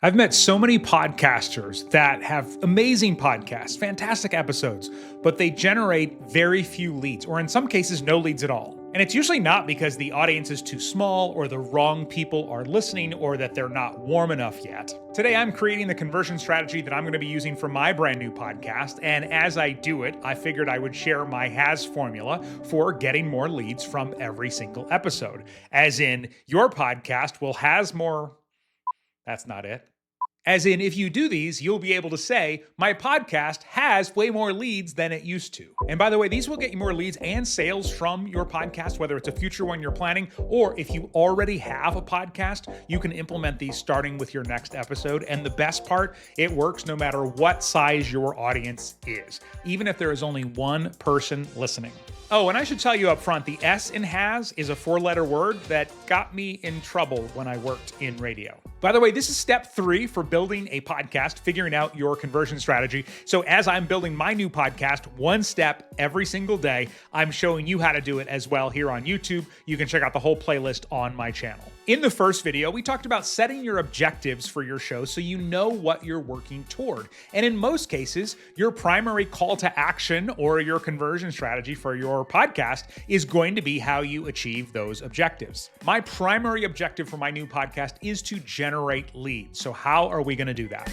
I've met so many podcasters that have amazing podcasts, fantastic episodes, but they generate very few leads, or in some cases, no leads at all. And it's usually not because the audience is too small, or the wrong people are listening, or that they're not warm enough yet. Today, I'm creating the conversion strategy that I'm going to be using for my brand new podcast. And as I do it, I figured I would share my H.A.S formula for getting more leads from every single episode. As in, your podcast will has more. That's not it. As in, if you do these, you'll be able to say, my podcast has way more leads than it used to. And by the way, these will get you more leads and sales from your podcast, whether it's a future one you're planning, or if you already have a podcast, you can implement these starting with your next episode. And the best part, it works no matter what size your audience is, even if there is only one person listening. Oh, and I should tell you up front, the S in H.A.S is a 4-letter word that got me in trouble when I worked in radio. By the way, this is step 3 for building a podcast, figuring out your conversion strategy. So as I'm building my new podcast, one step every single day, I'm showing you how to do it as well here on YouTube. You can check out the whole playlist on my channel. In the first video, we talked about setting your objectives for your show so you know what you're working toward. And in most cases, your primary call to action or your conversion strategy for your podcast is going to be how you achieve those objectives. My primary objective for my new podcast is to generate leads. So how are we going to do that?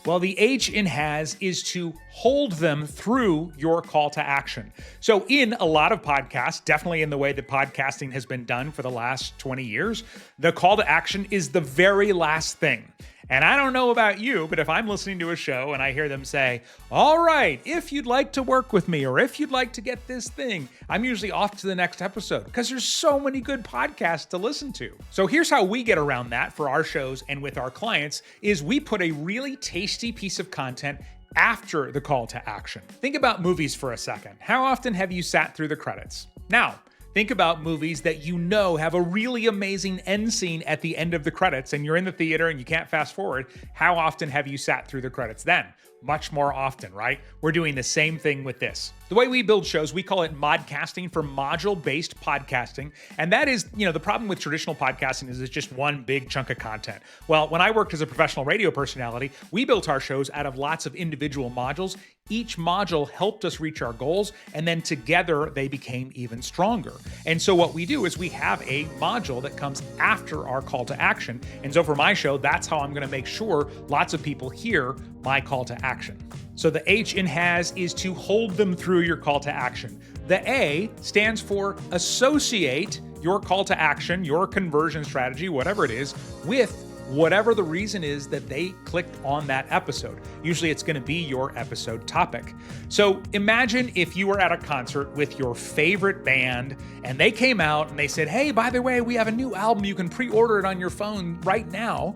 Well, the H in H.A.S is to hold them through your call to action. So in a lot of podcasts, definitely in the way that podcasting has been done for the last 20 years, the call to action is the very last thing. And I don't know about you, but if I'm listening to a show and I hear them say, all right, if you'd like to work with me or if you'd like to get this thing, I'm usually off to the next episode because there's so many good podcasts to listen to. So here's how we get around that for our shows and with our clients is we put a really tasty piece of content after the call to action. Think about movies for a second. How often have you sat through the credits? Now, think about movies that you know have a really amazing end scene at the end of the credits and you're in the theater and you can't fast forward. How often have you sat through the credits then? Much more often, right? We're doing the same thing with this. The way we build shows, we call it modcasting for module-based podcasting. And that is, the problem with traditional podcasting is it's just one big chunk of content. Well, when I worked as a professional radio personality, we built our shows out of lots of individual modules. Each module helped us reach our goals, and then together they became even stronger. And so what we do is we have a module that comes after our call to action. And so for my show, that's how I'm going to make sure lots of people hear my call to action. So the H in H.A.S is to hold them through your call to action. The A stands for associate your call to action, your conversion strategy, whatever it is, with whatever the reason is that they clicked on that episode. Usually it's going to be your episode topic. So imagine if you were at a concert with your favorite band and they came out and they said, hey, by the way, we have a new album. You can pre-order it on your phone right now.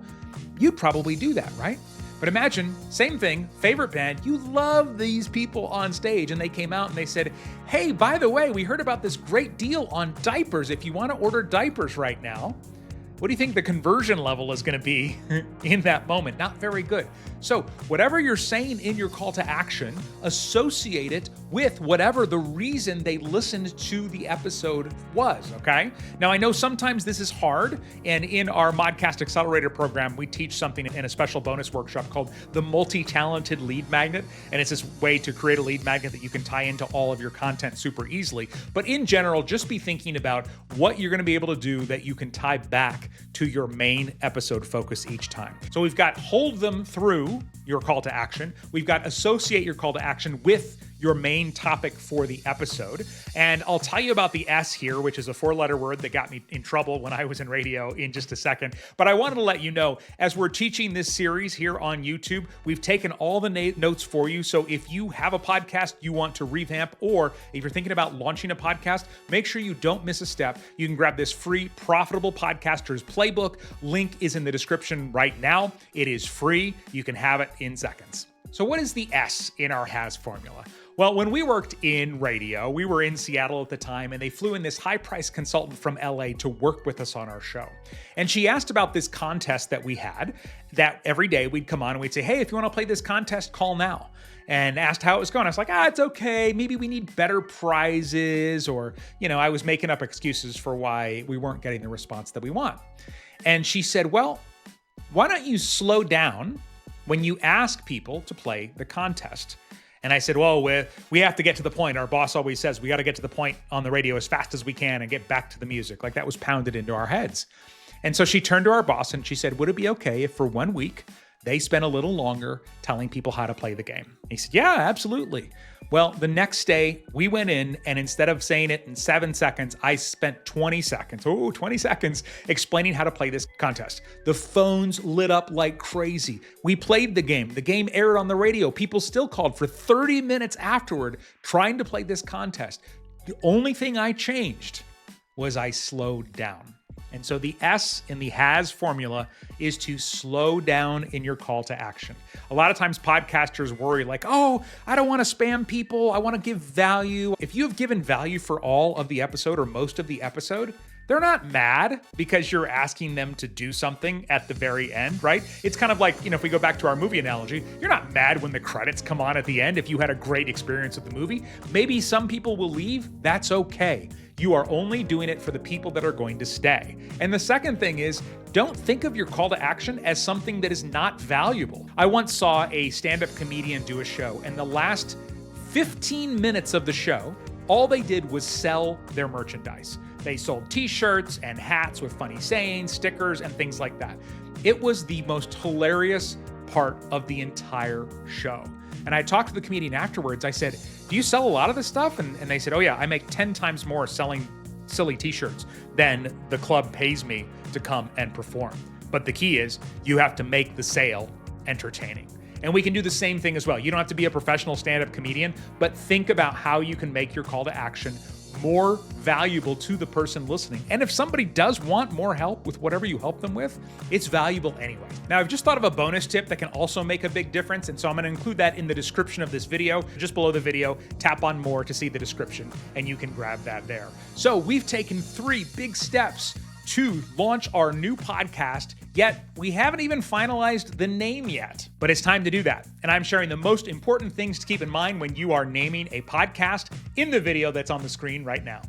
You'd probably do that, right? But imagine, same thing, favorite band, you love these people on stage and they came out and they said, hey, by the way, we heard about this great deal on diapers. If you want to order diapers right now, what do you think the conversion level is going to be in that moment? Not very good. So whatever you're saying in your call to action, associate it with whatever the reason they listened to the episode was, okay? Now, I know sometimes this is hard, and in our Modcast Accelerator program, we teach something in a special bonus workshop called the Multi-Talented Lead Magnet, and it's this way to create a lead magnet that you can tie into all of your content super easily. But in general, just be thinking about what you're going to be able to do that you can tie back to your main episode focus each time. So we've got hold them through your call to action. We've got associate your call to action with your main topic for the episode. And I'll tell you about the S here, which is a 4-letter word that got me in trouble when I was in radio in just a second. But I wanted to let you know, as we're teaching this series here on YouTube, we've taken all the notes for you. So if you have a podcast you want to revamp, or if you're thinking about launching a podcast, make sure you don't miss a step. You can grab this free Profitable Podcasters Playbook. Link is in the description right now. It is free. You can have it in seconds. So what is the S in our H.A.S formula? Well, when we worked in radio, we were in Seattle at the time, and they flew in this high-priced consultant from LA to work with us on our show. And she asked about this contest that we had, that every day we'd come on and we'd say, hey, if you want to play this contest, call now. And asked how it was going. I was like, it's okay. Maybe we need better prizes, or, I was making up excuses for why we weren't getting the response that we want. And she said, well, why don't you slow down when you ask people to play the contest? And I said, well, we have to get to the point. Our boss always says we got to get to the point on the radio as fast as we can and get back to the music. Like that was pounded into our heads. And so she turned to our boss and she said, would it be okay if for 1 week they spent a little longer telling people how to play the game? He said, yeah, absolutely. Well, the next day we went in and instead of saying it in 7 seconds, I spent 20 seconds explaining how to play this contest. The phones lit up like crazy. We played the game. The game aired on the radio. People still called for 30 minutes afterward trying to play this contest. The only thing I changed was I slowed down. And so the S in the H.A.S formula is to slow down in your call to action. A lot of times podcasters worry like, oh, I don't want to spam people. I want to give value. If you have given value for all of the episode or most of the episode, they're not mad because you're asking them to do something at the very end, right? It's kind of like, if we go back to our movie analogy, you're not mad when the credits come on at the end if you had a great experience with the movie. Maybe some people will leave. That's okay. You are only doing it for the people that are going to stay. And the second thing is, don't think of your call to action as something that is not valuable. I once saw a stand-up comedian do a show, and the last 15 minutes of the show, all they did was sell their merchandise. They sold t-shirts and hats with funny sayings, stickers, and things like that. It was the most hilarious part of the entire show. And I talked to the comedian afterwards. I said, do you sell a lot of this stuff? And they said, oh yeah, I make 10 times more selling silly t-shirts than the club pays me to come and perform. But the key is you have to make the sale entertaining. And we can do the same thing as well. You don't have to be a professional stand-up comedian, but think about how you can make your call to action more valuable to the person listening. And if somebody does want more help with whatever you help them with, it's valuable anyway. Now, I've just thought of a bonus tip that can also make a big difference. And so I'm going to include that in the description of this video. Just below the video, tap on more to see the description and you can grab that there. So we've taken 3 big steps to launch our new podcast, yet we haven't even finalized the name yet. But it's time to do that. And I'm sharing the most important things to keep in mind when you are naming a podcast in the video that's on the screen right now.